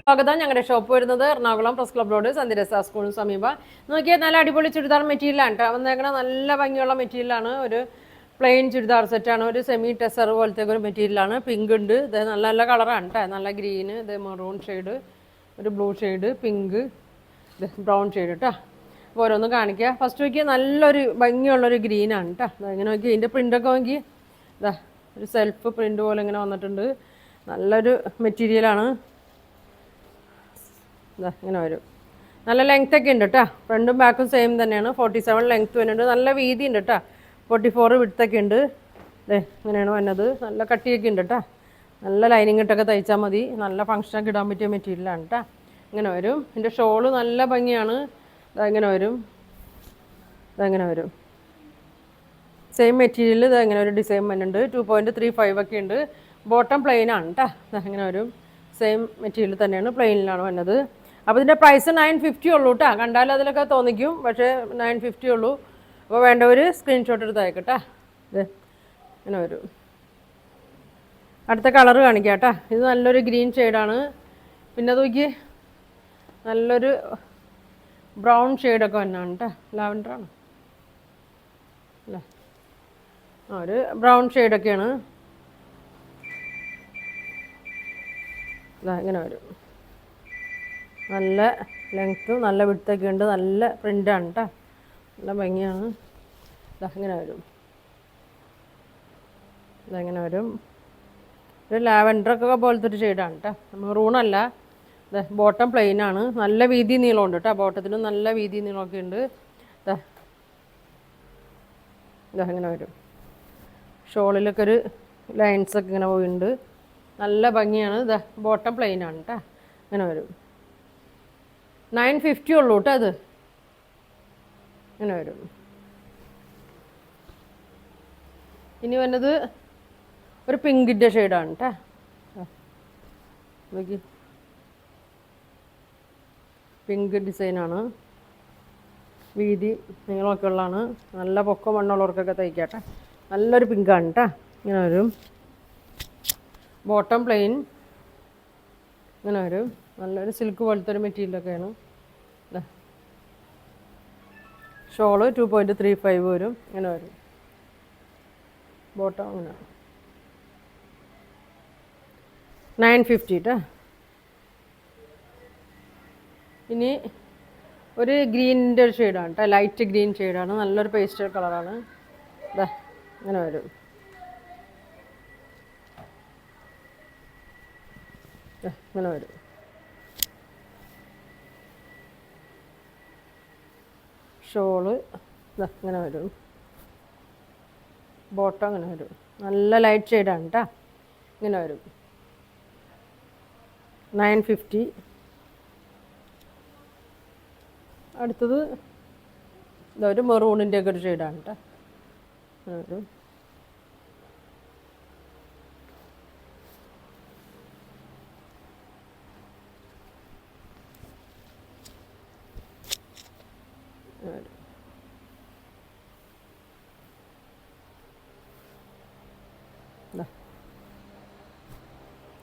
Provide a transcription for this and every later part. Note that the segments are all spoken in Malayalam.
സ്വാഗതം. ഞങ്ങളുടെ ഷോപ്പ് വരുന്നത് എറണാകുളം പ്രസ് ക്ലബ് റോഡ് സന്ധ്യരസ സ്കൂളിന് സമീപം. നോക്കിയാൽ നല്ല അടിപൊളി ചുരിദാർ മെറ്റീരിയലാണ് കേട്ടോ. വന്നേക്കണ നല്ല ഭംഗിയുള്ള മെറ്റീരിയലാണ്. ഒരു പ്ലെയിൻ ചുരിദാർ സെറ്റാണ്. ഒരു സെമി ടെസർ പോലത്തെ ഒരു മെറ്റീരിയലാണ്. പിങ്ക് ഉണ്ട്, ഇത് നല്ല നല്ല കളറാണ് കേട്ടോ. നല്ല ഗ്രീന്, ഇത് മെറൂൺ ഷെയ്ഡ്, ഒരു ബ്ലൂ ഷെയ്ഡ്, പിങ്ക്, ഇത് ബ്രൗൺ ഷെയ്ഡ് കേട്ടോ. അപ്പോൾ ഓരോന്ന് കാണിക്കുക. ഫസ്റ്റ് നോക്കിയാൽ നല്ലൊരു ഭംഗിയുള്ളൊരു ഗ്രീനാണ് കേട്ടോ. ഇങ്ങനെ നോക്കി ഇതിൻ്റെ പ്രിൻ്റൊക്കെ നോക്കി, ഇതാ ഒരു സെൽഫ് പ്രിൻ്റ് പോലെ ഇങ്ങനെ വന്നിട്ടുണ്ട്. നല്ലൊരു മെറ്റീരിയലാണ്. ഇങ്ങനെ വരും. നല്ല ലെങ്ത്തൊക്കെ ഉണ്ട് കേട്ടോ. ഫ്രണ്ടും ബാക്കും സെയിം തന്നെയാണ്. 47 ലെങ്ത്ത് വരുന്നുണ്ട്. നല്ല വീതി ഉണ്ട് കേട്ടോ. 44 വിടുത്തൊക്കെ ഉണ്ട്. അതെ, ഇങ്ങനെയാണ് വന്നത്. നല്ല കട്ടിയൊക്കെ ഉണ്ട് കേട്ടോ. നല്ല ലൈനിങ് ഇട്ടൊക്കെ തയ്ച്ചാൽ മതി. നല്ല ഫങ്ഷനൊക്കെ ഇടാൻ പറ്റിയ മെറ്റീരിയലാണ് കേട്ടോ. ഇങ്ങനെ വരും. ഇതിൻ്റെ ഷോള് നല്ല ഭംഗിയാണ്. ഇങ്ങനെ വരും. ഇതെങ്ങനെ വരും. സെയിം മെറ്റീരിയൽ ഇങ്ങനെ ഒരു ഡിസൈൻ വരുന്നുണ്ട്. 2.35 ഒക്കെ ഉണ്ട്. ബോട്ടം പ്ലെയിനാണ് കേട്ടോ. ഇങ്ങനെ വരും. സെയിം മെറ്റീരിയൽ തന്നെയാണ്, പ്ലെയിനിലാണ് വന്നത്. അപ്പോൾ ഇതിൻ്റെ പ്രൈസ് 950 ഉള്ളൂ കേട്ടോ. കണ്ടാലും അതിലൊക്കെ തോന്നിക്കും, പക്ഷേ 950 ഉള്ളൂ. അപ്പോൾ വേണ്ടവർ സ്ക്രീൻഷോട്ട് എടുത്ത് അയക്കട്ടെ. ഇത് ഇങ്ങനെ വരും. അടുത്ത കളർ കാണിക്കാം കേട്ടോ. ഇത് നല്ലൊരു ഗ്രീൻ ഷെയ്ഡാണ്. പിന്നെ നോക്കി നല്ലൊരു ബ്രൗൺ ഷെയ്ഡൊക്കെ വന്നാണ് കേട്ടോ. ലാവൻഡറാണ് അല്ലേ? ഒരു ബ്രൗൺ ഷെയ്ഡൊക്കെയാണ്. ഇങ്ങനെ വരും. നല്ല ലെങ്ത്തും നല്ല വിടുത്തൊക്കെ ഉണ്ട്. നല്ല പ്രിൻ്റാണ് കേട്ടോ. നല്ല ഭംഗിയാണ്. ഇങ്ങനെ വരും. ഇതെങ്ങനെ വരും. ഒരു ലാവൻഡറൊക്കെ പോലത്തെ ഒരു ഷെയ്ഡാണ് കേട്ടോ. മെറൂണല്ല. ബോട്ടം പ്ലെയിനാണ്. നല്ല വീതി നീളമുണ്ട് കേട്ടോ. ബോട്ടത്തിനും നല്ല വീതി നീളമൊക്കെ ഉണ്ട്. ഇങ്ങനെ വരും. ഷോളിലൊക്കെ ഒരു ലൈൻസൊക്കെ ഇങ്ങനെ പോയിട്ടുണ്ട്. നല്ല ഭംഗിയാണ്. ബോട്ടം പ്ലെയിനാണ് കേട്ടോ. ഇങ്ങനെ വരും. 950 ഉള്ളൂ കേട്ടോ. അത് ഇങ്ങനെ വരും. ഇനി വന്നത് ഒരു പിങ്കിൻ്റെ ഷെയ്ഡാണ് കേട്ടോ. നോക്കി, പിങ്ക് ഡിസൈനാണ്. വീതി നീളമൊക്കെ ഉള്ളതാണ്. നല്ല പൊക്കം മണ്ണുള്ളവർക്കൊക്കെ തയ്ക്കാട്ടെ. നല്ലൊരു പിങ്കാണ് കേട്ടോ. ഇങ്ങനെ വരും. ബോട്ടം പ്ലെയിൻ ഇങ്ങനെ വരും. നല്ലൊരു സിൽക്ക് പോലത്തെ ഒരു മെറ്റീരിയലൊക്കെയാണ്. ഷോള് 2.35 വരും. ഇങ്ങനെ വരും. ബോട്ടം അങ്ങനെ 950 കേട്ടോ. ഇനി ഒരു ഗ്രീനിൻ്റെ ഒരു ഷെയ്ഡാണ് കേട്ടോ. ലൈറ്റ് ഗ്രീൻ ഷെയ്ഡാണ്. നല്ലൊരു പേസ്റ്റൽ കളറാണ്. ഇങ്ങനെ വരും. ഇങ്ങനെ വരും. ഷോള് ഇങ്ങനെ വരും. ബോട്ടം അങ്ങനെ വരും. നല്ല ലൈറ്റ് ഷെയ്ഡാണ് കേട്ടോ. ഇങ്ങനെ വരും. 950. അടുത്തത് ഇതൊരു മെറൂണിൻ്റെ ഒക്കെ ഒരു ഷെയ്ഡാണ് കേട്ടോ. ഇങ്ങനെ വരും.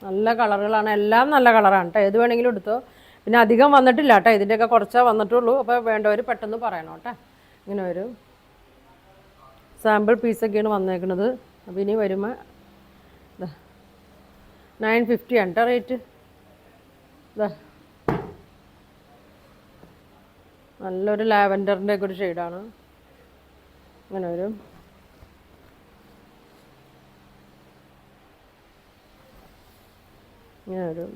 നല്ല കളറുകളാണ്. എല്ലാം നല്ല കളറാണ് കേട്ടോ. ഏത് വേണമെങ്കിലും എടുത്തോ. പിന്നെ അധികം വന്നിട്ടില്ല കേട്ടോ. ഇതിൻ്റെയൊക്കെ കുറച്ചേ വന്നിട്ടുള്ളൂ. അപ്പോൾ വേണ്ടവർ പെട്ടെന്ന് പറയണം കേട്ടോ. ഇങ്ങനെ വരും. സാമ്പിൾ പീസൊക്കെയാണ് വന്നേക്കുന്നത്. അപ്പോൾ ഇനി വരുമ്പോൾ 950 ആണ് കേട്ടോ റേറ്റ്. നല്ലൊരു ലാവൻഡറിൻ്റെ ഒക്കെ ഒരു ഷെയ്ഡാണ്. ഇങ്ങനെ വരും. ഇങ്ങനെ വരും.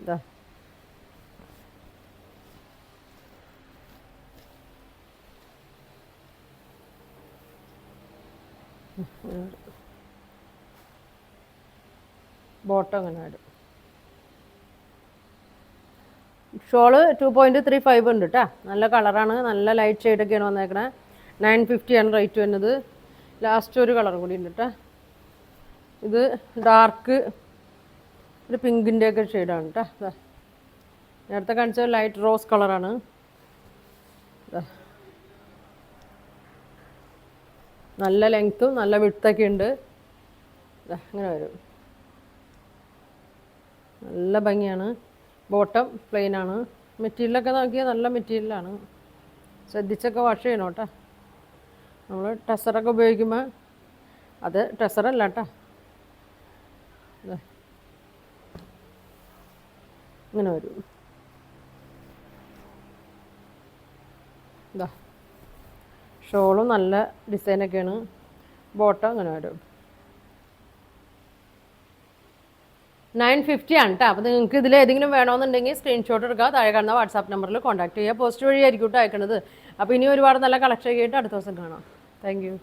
ബോട്ടം അങ്ങനെ വരും. ഷോള് 2.35 ഉണ്ട് കേട്ടോ. നല്ല കളറാണ്. നല്ല ലൈറ്റ് ഷെയ്ഡൊക്കെയാണ് വന്നേക്കണേ. 950 ആണ് റേറ്റ് വരുന്നത്. ലാസ്റ്റ് ഒരു കളർ കൂടി ഉണ്ട് കേട്ടോ. ഇത് ഡാർക്ക് ഒരു പിങ്കിൻ്റെ ഒക്കെ ഷെയ്ഡാണ് കേട്ടോ. നേരത്തെ കാണിച്ചത് ലൈറ്റ് റോസ് കളറാണ്. നല്ല ലെങ്ത്തും നല്ല വിഡ്ത്തൊക്കെ ഉണ്ട്. ഇങ്ങനെ വരും. നല്ല ഭംഗിയാണ്. ബോട്ടം പ്ലെയിൻ ആണ്. മെറ്റീരിയലൊക്കെ നോക്കിയാൽ നല്ല മെറ്റീരിയലാണ്. ശ്രദ്ധിച്ചൊക്കെ വാഷ് ചെയ്യണം കേട്ടോ. നമ്മൾ ടെസറൊക്കെ ഉപയോഗിക്കുമ്പോൾ അത് ടെസറല്ല കേട്ടോ, ഇങ്ങനെ വരും. ഇതാ ഷോളും നല്ല ഡിസൈനൊക്കെയാണ്. ബോട്ടം ഇങ്ങനെ വരും. 950 ആണ് കേട്ടോ. അപ്പോൾ നിങ്ങൾക്ക് ഇതിൽ ഏതെങ്കിലും വേണമെന്നുണ്ടെങ്കിൽ സ്ക്രീൻഷോട്ട് എടുക്കുക, താഴെ കാണുന്ന വാട്സാപ്പ് നമ്പറിൽ കോൺടാക്ട് ചെയ്യുക. പോസ്റ്റ് വഴി ആയിരിക്കും കേട്ടോ അയക്കുന്നത്. അപ്പോൾ ഇനി ഒരുപാട് നല്ല കളക്ഷൻ ആയിട്ട് അടുത്ത ദിവസം കാണാം. Thank you.